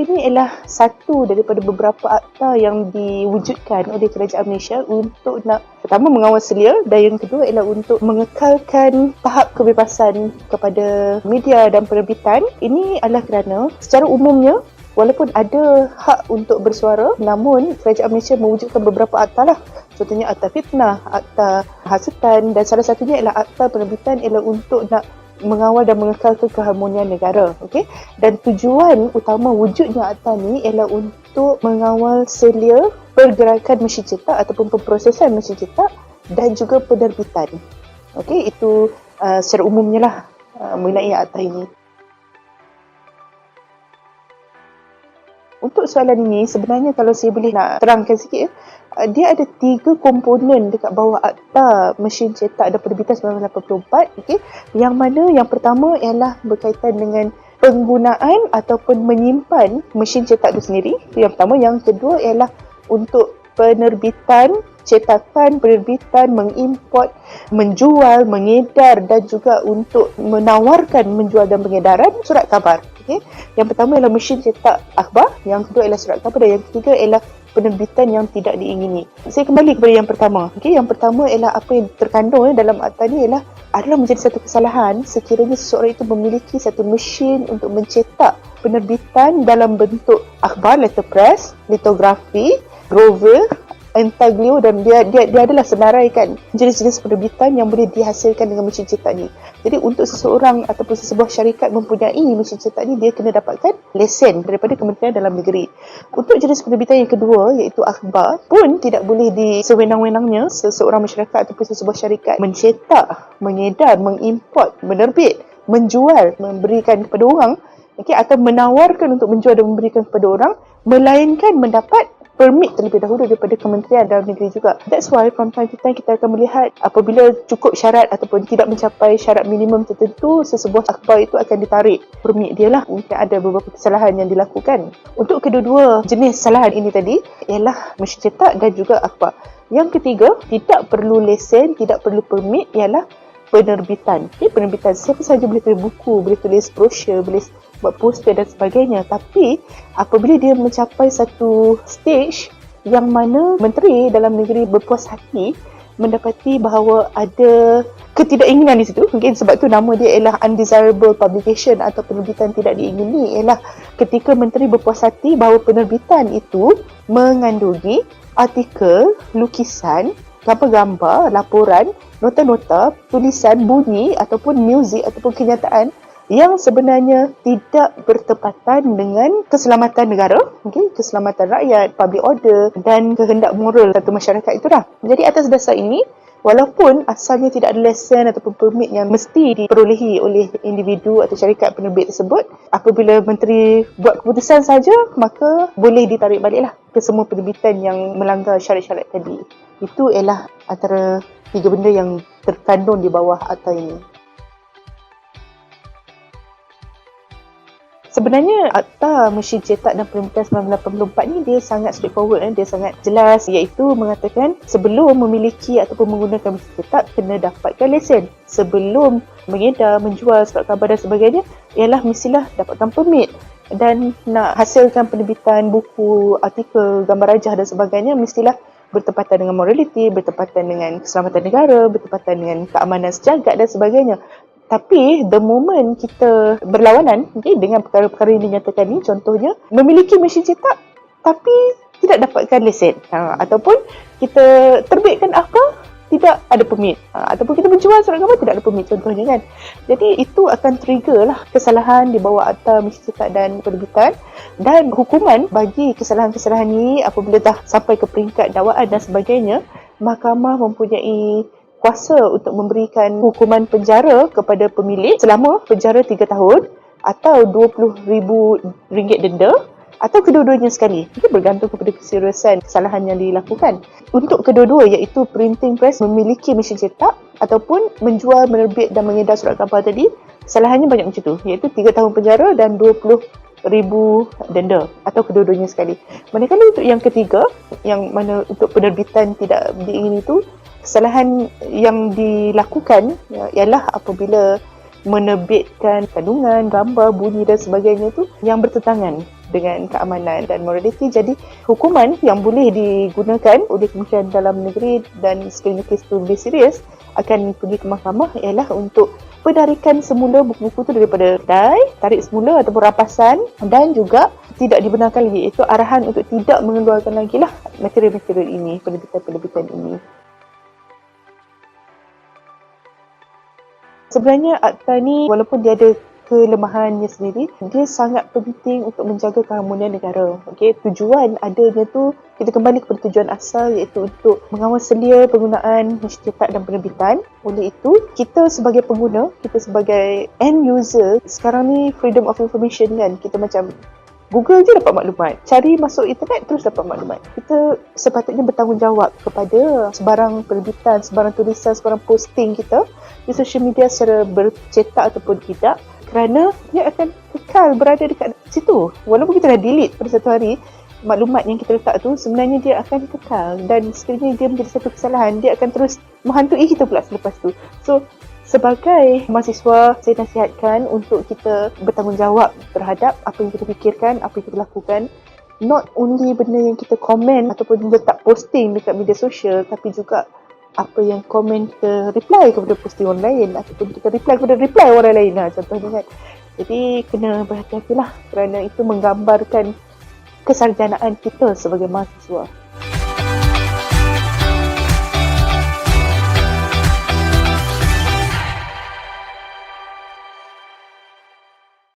ini ialah satu daripada beberapa akta yang diwujudkan oleh Kerajaan Malaysia untuk nak pertama mengawal selia dan yang kedua ialah untuk mengekalkan tahap kebebasan kepada media dan penerbitan. Ini adalah kerana secara umumnya walaupun ada hak untuk bersuara, namun Kerajaan Malaysia mewujudkan beberapa akta lah. Contohnya akta fitnah, akta hasutan dan salah satunya ialah akta penerbitan ialah untuk nak mengawal dan mengekalkan keharmonian negara. Okay? Dan tujuan utama wujudnya akta ni ialah untuk mengawal selia pergerakan mesin cetak ataupun pemprosesan mesin cetak dan juga penerbitan. Okay? Itu secara umumnya lah mengenai akta ini. Untuk soalan ini, sebenarnya kalau saya boleh nak terangkan sikit, dia ada 3 komponen dekat bawah akta mesin cetak dan penerbitan 1984. Okay? Yang mana yang pertama ialah berkaitan dengan penggunaan ataupun menyimpan mesin cetak itu sendiri. Itu yang pertama. Yang kedua ialah untuk penerbitan, cetakan, penerbitan, mengimport, menjual, mengedar dan juga untuk menawarkan menjual dan pengedaran surat khabar. Okay? Yang pertama ialah mesin cetak akhbar, yang kedua ialah surat khabar dan yang ketiga ialah penerbitan yang tidak diingini. Saya kembali kepada yang pertama. Okay? Yang pertama ialah apa yang terkandung dalam akta ni adalah menjadi satu kesalahan sekiranya seseorang itu memiliki satu mesin untuk mencetak penerbitan dalam bentuk akhbar, letterpress, litografi, grover, intaglio dan dia adalah senaraikan jenis-jenis penerbitan yang boleh dihasilkan dengan mesin cetak ni. Jadi untuk seseorang ataupun sesebuah syarikat mempunyai mesin cetak ni, dia kena dapatkan lesen daripada Kementerian Dalam Negeri. Untuk jenis penerbitan yang kedua iaitu akhbar pun tidak boleh sewenang-wenangnya seseorang masyarakat ataupun sesebuah syarikat mencetak, mengedar, mengimport, menerbit, menjual, memberikan kepada orang, okay, atau menawarkan untuk menjual dan memberikan kepada orang, melainkan mendapat permit terlebih dahulu daripada Kementerian Dalam Negeri juga. That's why from time to time kita akan melihat apabila cukup syarat ataupun tidak mencapai syarat minimum tertentu, sesebuah akhbar itu akan ditarik permit dia lah. Mungkin ada beberapa kesalahan yang dilakukan. Untuk kedua-dua jenis kesalahan ini tadi ialah mesin cetak dan juga akhbar. Yang ketiga, tidak perlu lesen, tidak perlu permit ialah penerbitan. Okay, penerbitan siapa sahaja boleh tulis buku, boleh tulis brosur, boleh buat poster dan sebagainya. Tapi apabila dia mencapai satu stage yang mana Menteri Dalam Negeri berpuas hati mendapati bahawa ada ketidakinginan di situ, mungkin sebab tu nama dia ialah undesirable publication atau penerbitan tidak diingini, ialah ketika Menteri berpuas hati bahawa penerbitan itu mengandungi artikel, lukisan, gambar-gambar, laporan, nota-nota, tulisan, bunyi ataupun muzik ataupun kenyataan yang sebenarnya tidak bertepatan dengan keselamatan negara, okay, keselamatan rakyat, public order dan kehendak moral satu masyarakat itulah. Jadi atas dasar ini, walaupun asalnya tidak ada lesen ataupun permit yang mesti diperolehi oleh individu atau syarikat penerbit tersebut, apabila Menteri buat keputusan saja, maka boleh ditarik baliklah ke semua penerbitan yang melanggar syarat-syarat tadi. Itu ialah antara 3 benda yang terkandung di bawah akta ini. Sebenarnya akta mesin cetak dan penerbitan 1984 ni dia sangat straightforward, dia sangat jelas, iaitu mengatakan sebelum memiliki ataupun menggunakan mesin cetak kena dapatkan lesen. Sebelum mengedar, menjual surat khabar dan sebagainya ialah mestilah dapatkan permit. Dan nak hasilkan penerbitan buku, artikel, gambar rajah dan sebagainya mestilah bertepatan dengan morality, bertepatan dengan keselamatan negara, bertepatan dengan keamanan sejagat dan sebagainya. Tapi the moment kita berlawanan, okay, dengan perkara-perkara yang dinyatakan ni, contohnya memiliki mesin cetak tapi tidak dapatkan lesen, ataupun kita terbitkan akhbar tidak ada permit, ataupun kita menjual surat khabar tidak ada permit contohnya kan. Jadi itu akan trigger lah kesalahan di bawah akta mesin cetak dan penerbitan, dan hukuman bagi kesalahan-kesalahan ini apabila dah sampai ke peringkat dakwaan dan sebagainya, mahkamah mempunyai kuasa untuk memberikan hukuman penjara kepada pemilik selama penjara 3 tahun atau RM20,000 denda atau kedua-duanya sekali. Itu bergantung kepada keseriusan kesalahan yang dilakukan. Untuk kedua-dua iaitu printing press memiliki mesin cetak ataupun menjual, menerbit dan mengedar surat khabar tadi, kesalahannya banyak macam tu, iaitu 3 tahun penjara dan RM20,000 denda atau kedua-duanya sekali. Manakala untuk yang ketiga, yang mana untuk penerbitan tidak diingini itu, kesalahan yang dilakukan ialah apabila menerbitkan kandungan, gambar, bunyi dan sebagainya tu yang bertentangan dengan keamanan dan moraliti. Jadi hukuman yang boleh digunakan oleh Kementerian Dalam Negeri dan sekiranya kes itu lebih serius akan pergi ke mahkamah ialah untuk penarikan semula buku-buku tu daripada tarik semula ataupun rapasan, dan juga tidak dibenarkan lagi, iaitu arahan untuk tidak mengeluarkan lagi lah material-material ini, penerbitan-penerbitan ini. Sebenarnya akta ni walaupun dia ada kelemahannya sendiri, dia sangat penting untuk menjaga keharmonian negara. Okey, tujuan adanya tu kita kembali kepada tujuan asal, iaitu untuk mengawal selia penggunaan mesin cetak dan penerbitan. Oleh itu, kita sebagai pengguna, kita sebagai end user, sekarang ni freedom of information kan, kita macam Google je dapat maklumat. Cari masuk internet terus dapat maklumat. Kita sepatutnya bertanggungjawab kepada sebarang penerbitan, sebarang tulisan, sebarang posting kita di social media secara bercetak ataupun tidak, kerana dia akan kekal berada dekat situ. Walaupun kita dah delete pada satu hari, maklumat yang kita letak tu sebenarnya dia akan kekal, dan sekiranya dia menjadi satu kesalahan, dia akan terus menghantui kita pula selepas tu. So, sebagai mahasiswa, saya nasihatkan untuk kita bertanggungjawab terhadap apa yang kita fikirkan, apa yang kita lakukan. Not only benda yang kita komen ataupun letak posting dekat media sosial, tapi juga apa yang komen kita reply kepada posting orang lain, ataupun kita reply kepada reply orang lain lah, contohnya kan. Jadi kena berhati-hatilah, kerana itu menggambarkan kesarjanaan kita sebagai mahasiswa.